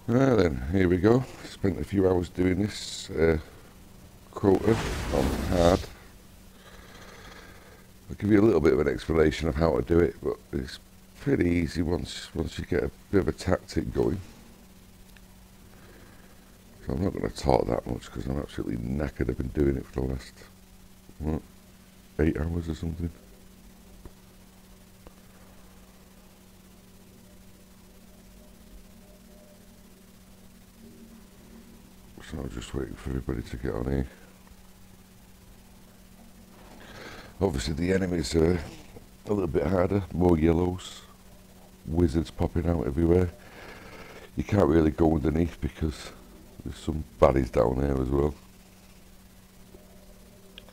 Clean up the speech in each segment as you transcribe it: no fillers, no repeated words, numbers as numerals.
Right then, here we go. Spent a few hours doing this Crota on hard. I'll give you a little bit of an explanation of how to do it, but it's pretty easy once you get a bit of a tactic going. So I'm not going to talk that much because I'm absolutely knackered. I've been doing it for the last, what, 8 hours or something. So I'm just waiting for everybody to get on here. Obviously the enemies are a little bit harder, more yellows, wizards popping out everywhere. You can't really go underneath because there's some baddies down there as well.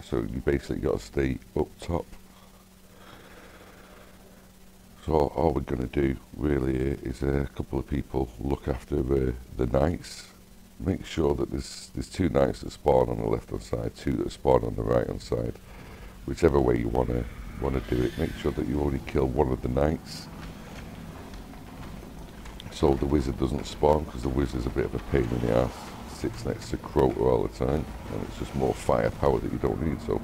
So you basically got to stay up top. So all we're going to do really is a couple of people look after the knights. Make sure that there's 2 knights that spawn on the left hand side, 2 that spawn on the right hand side. Whichever way you want to do it, make sure that you only kill one of the knights. So the wizard doesn't spawn, because the wizard's a bit of a pain in the ass. Sits next to Crota all the time, and it's just more firepower that you don't need. So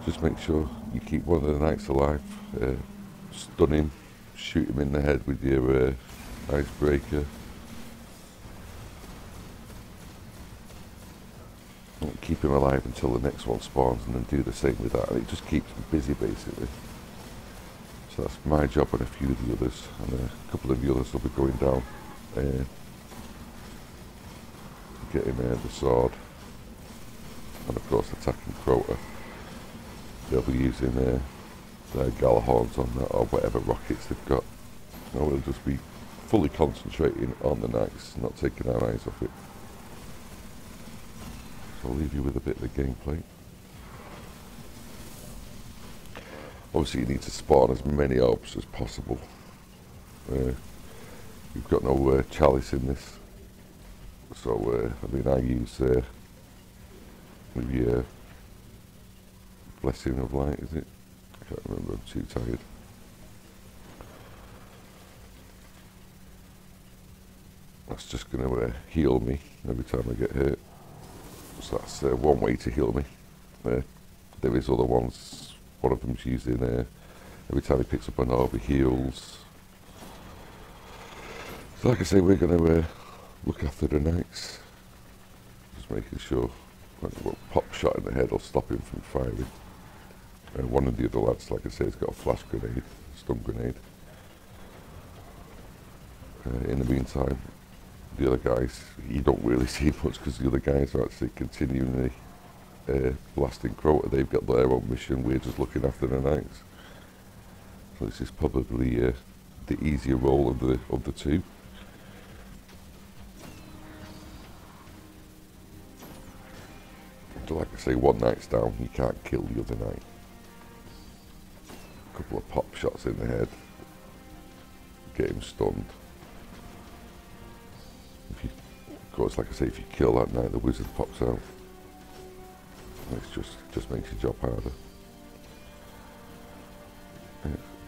just make sure you keep one of the knights alive, stun him, shoot him in the head with your icebreaker. And keep him alive until the next one spawns, and then do the same with that, and it just keeps him busy basically. So that's my job and a few of the others, and a couple of the others will be going down getting the sword, and of course attacking Crota. They'll be using their Galahorns on that, or whatever rockets they've got. And we'll just be fully concentrating on the knights, not taking our eyes off it. So I'll leave you with a bit of the gameplay. Obviously you need to spawn as many orbs as possible. You've got no chalice in this. So, I mean, I use maybe Blessing of Light, is it? I can't remember, I'm too tired. That's just going to heal me every time I get hurt. So that's one way to heal me. There is other ones. One of them's using every time he picks up an orb, he heals. So like I say, we're going to look after the knights. Just making sure a pop shot in the head will stop him from firing. One of the other lads, like I say, has got a flash grenade, stun grenade. In the meantime, the other guys, you don't really see much because the other guys are actually continuing blasting Crota. They've got their own mission, we're just looking after the knights. So this is probably the easier role of the 2. So like I say, one knight's down, you can't kill the other knight. A couple of pop shots in the head, get him stunned. Of course, like I say, if you kill that knight, the wizard pops out. It just makes your job harder.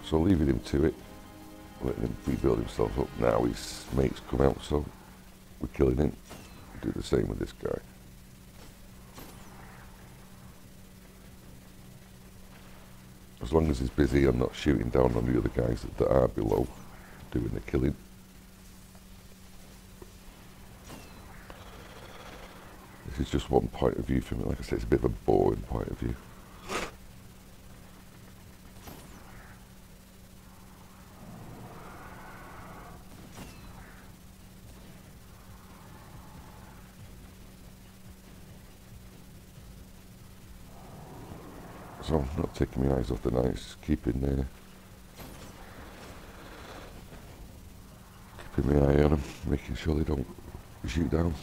So leaving him to it, letting him rebuild himself up. Now his mates come out, so we're killing him. Do the same with this guy. As long as he's busy, I'm not shooting down on the other guys that are below, doing the killing. This is just one point of view from it. Like I said, it's a bit of a boring point of view. So I'm not taking my eyes off the knights, keeping my eye on them, making sure they don't shoot down.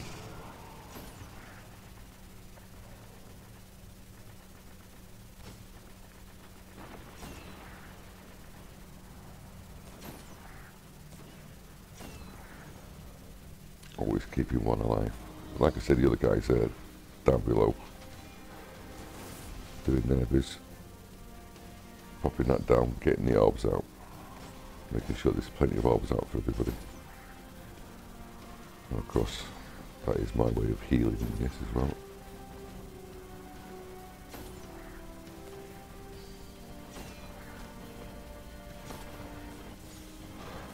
Always keeping one alive. Like I said, the other guys are down below doing their biz, popping that down, getting the orbs out, making sure there's plenty of orbs out for everybody. And of course, that is my way of healing in this as well.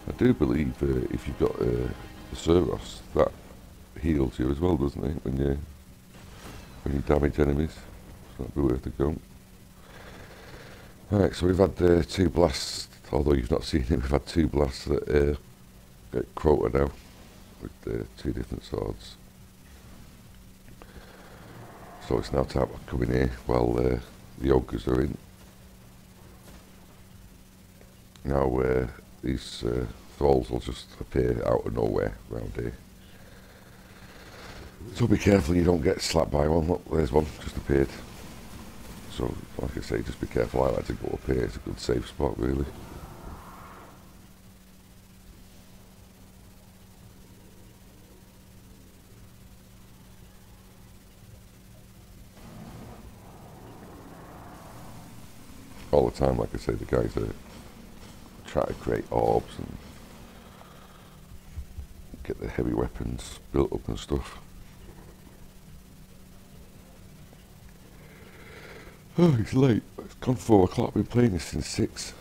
I do believe if you've got the Suros, that heals you as well, doesn't it? When you damage enemies, so that'd be worth a go. Alright, so we've had 2 blasts, although you've not seen it, we've had 2 blasts at Crota now, with 2 different swords. So it's now time to come in here while the ogres are in. Now these thralls will just appear out of nowhere around here. So be careful you don't get slapped by one. Look, there's one, just appeared. So, like I say, just be careful. I like to go up here, it's a good safe spot really. All the time, like I say, the guys are trying to create orbs and get the heavy weapons built up and stuff. Oh, it's late. It's gone 4 o'clock. I've been playing this since 6.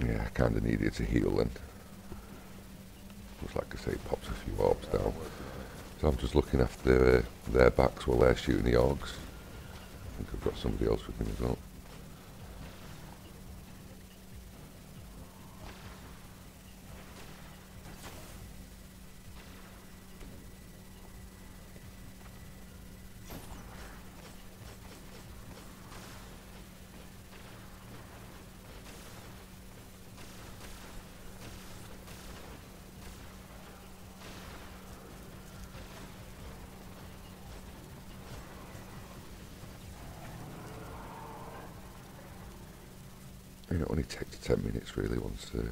Yeah, I kind of needed to heal then. Just like I say, it pops a few orbs down. So I'm just looking after their backs while they're shooting the orcs. I think I've got somebody else with me as well. It only takes 10 minutes really once you've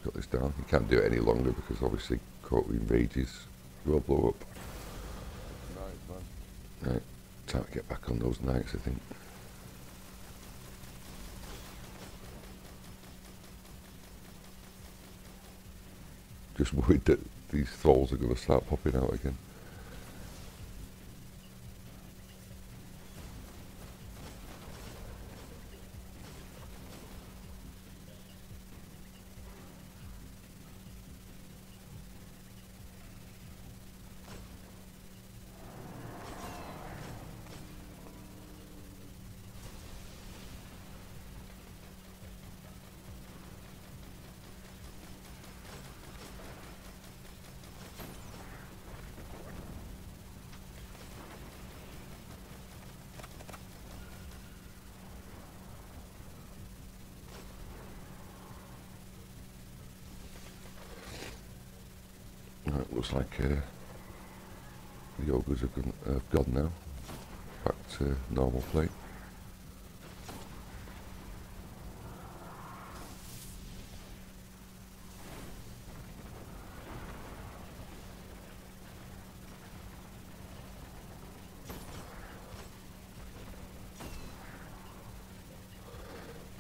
got this down. You can't do it any longer because obviously Crota rages will blow up. Right, time to get back on those knights I think. Just worried that these thralls are going to start popping out again. Right, looks like the ogres have gone now. Back to normal play.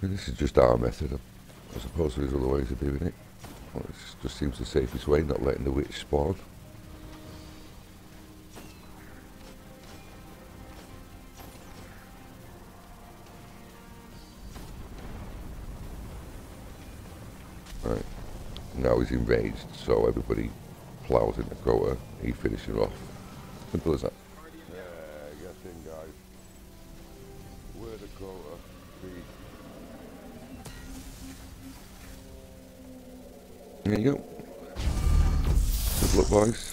And this is just our method. I suppose there's other ways of doing it. Well, it just seems the safest way, not letting the witch spawn. Right, now he's enraged, so everybody plows into Crota, he finishes off. Simple as that. Yeah, get in guys. Where the Crota be? There you go. Good luck boys.